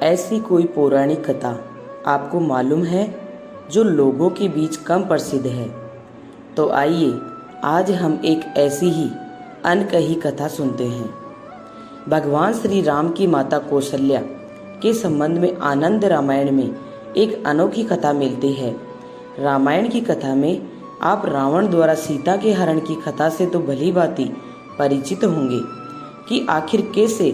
ऐसी कोई पौराणिक कथा आपको मालूम है जो लोगों के बीच कम प्रसिद्ध है? तो आइए आज हम एक ऐसी ही अनकही कथा सुनते हैं। भगवान श्री राम की माता कौशल्या के संबंध में आनंद रामायण में एक अनोखी कथा मिलती है। रामायण की कथा में आप रावण द्वारा सीता के हरण की कथा से तो भली भांति परिचित होंगे कि आखिर कैसे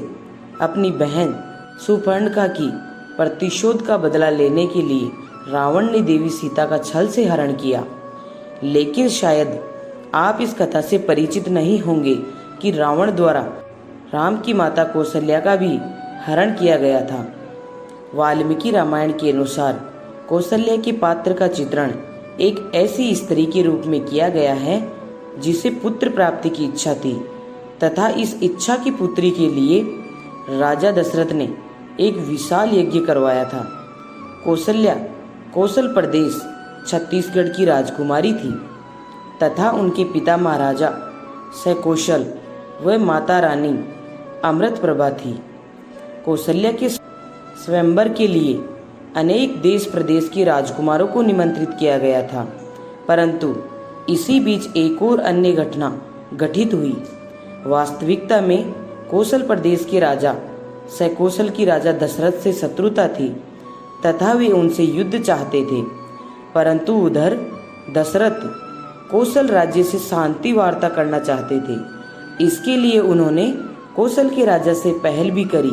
अपनी बहन सुपर्णखा की प्रतिशोध का बदला लेने के लिए रावण ने देवी सीता का छल से हरण किया। लेकिन शायद आप इस कथा से परिचित नहीं होंगे कि रावण द्वारा राम की माता कौशल्या का भी हरण किया गया था। वाल्मीकि रामायण के अनुसार कौशल्या के पात्र का चित्रण एक ऐसी स्त्री के रूप में किया गया है जिसे पुत्र प्राप्ति की इच्छा थी तथा इस इच्छा की पुत्री के लिए राजा दशरथ ने एक विशाल यज्ञ करवाया था। कौशल्या कौशल प्रदेश छत्तीसगढ़ की राजकुमारी थी तथा उनके पिता महाराजा सकौशल व माता रानी अमृतप्रभा थी। कौशल्या के स्वयंवर के लिए अनेक देश प्रदेश के राजकुमारों को निमंत्रित किया गया था, परंतु इसी बीच एक और अन्य घटना घटित हुई। वास्तविकता में कौशल प्रदेश के राजा सकौशल की राजा दशरथ से शत्रुता थी तथा वे उनसे युद्ध चाहते थे, परंतु उधर दशरथ कौशल राज्य से शांति वार्ता करना चाहते थे। इसके लिए उन्होंने कौशल के राजा से पहल भी करी,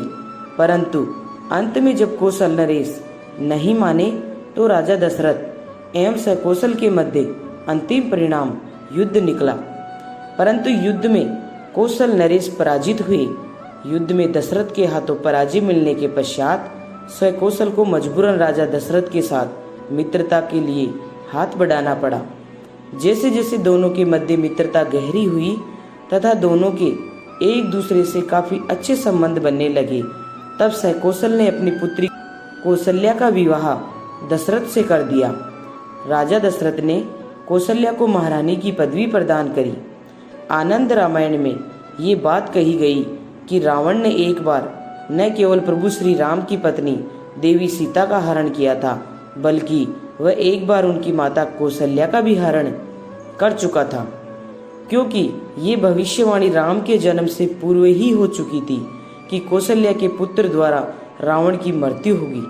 परंतु अंत में जब कौशल नरेश नहीं माने तो राजा दशरथ एवं सकौशल के मध्य अंतिम परिणाम युद्ध निकला। परंतु युद्ध में कौशल नरेश पराजित हुए। युद्ध में दशरथ के हाथों पराजय मिलने के पश्चात सकौशल को मजबूरन राजा दशरथ के साथ मित्रता के लिए हाथ बढ़ाना पड़ा। जैसे जैसे दोनों के मध्य मित्रता गहरी हुई तथा दोनों के एक दूसरे से काफी अच्छे संबंध बनने लगे, तब सकौशल ने अपनी पुत्री कौशल्या का विवाह दशरथ से कर दिया। राजा दशरथ ने कौशल्या को महारानी की पदवी प्रदान करी। आनंद रामायण में ये बात कही गई कि रावण ने एक बार न केवल प्रभु श्री राम की पत्नी देवी सीता का हरण किया था, बल्कि वह एक बार उनकी माता कौशल्या का भी हरण कर चुका था, क्योंकि ये भविष्यवाणी राम के जन्म से पूर्व ही हो चुकी थी कि कौशल्या के पुत्र द्वारा रावण की मृत्यु होगी।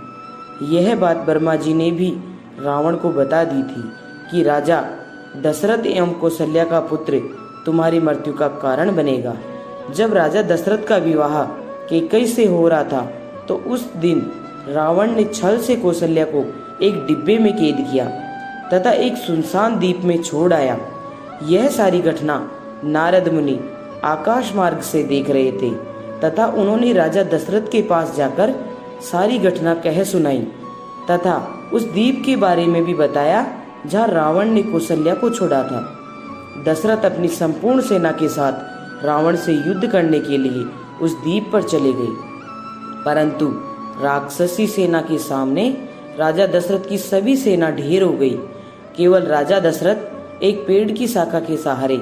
यह बात ब्रह्मा जी ने भी रावण को बता दी थी कि राजा दशरथ एवं कौशल्या का पुत्र तुम्हारी मृत्यु का कारण बनेगा। जब राजा दशरथ का विवाह कैकेयी से हो रहा था तो उस दिन रावण ने छल से कौशल्या को एक डिब्बे में कैद किया तथा एक सुनसान द्वीप में छोड़ आया। यह सारी घटना नारद मुनि आकाश मार्ग से देख रहे थे तथा उन्होंने राजा दशरथ के पास जाकर सारी घटना कह सुनाई तथा उस द्वीप के बारे में भी बताया जहाँ रावण ने कौशल्या को छोड़ा था। दशरथ अपनी संपूर्ण सेना के साथ रावण से युद्ध करने के लिए उस द्वीप पर चले गए, परंतु राक्षसी सेना के सामने राजा दशरथ की सभी सेना ढेर हो गई। केवल राजा दशरथ एक पेड़ की शाखा के सहारे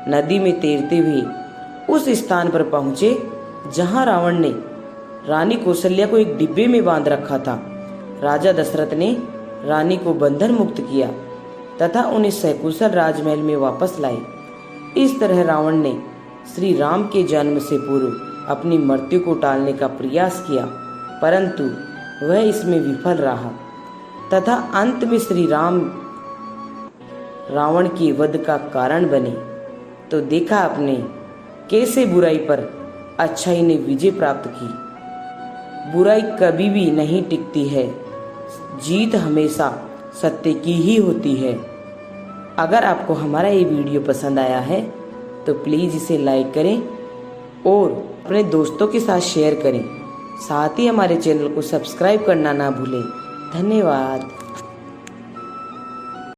नदी में तैरते हुए उस स्थान पर पहुंचे जहां रावण ने रानी कौशल्या को एक डिब्बे में बांध रखा था। राजा दशरथ ने रानी को बंधन मुक्त किया तथा उन्हें सकौशल राजमहल में वापस लाए। इस तरह रावण ने श्री राम के जन्म से पूर्व अपनी मृत्यु को टालने का प्रयास किया, परंतु वह इसमें विफल रहा तथा अंत में श्री राम रावण के वध का कारण बने। तो देखा आपने कैसे बुराई पर अच्छाई ने विजय प्राप्त की। बुराई कभी भी नहीं टिकती है, जीत हमेशा सत्य की ही होती है। अगर आपको हमारा ये वीडियो पसंद आया है तो प्लीज़ इसे लाइक करें और अपने दोस्तों के साथ शेयर करें। साथ ही हमारे चैनल को सब्सक्राइब करना ना भूलें। धन्यवाद।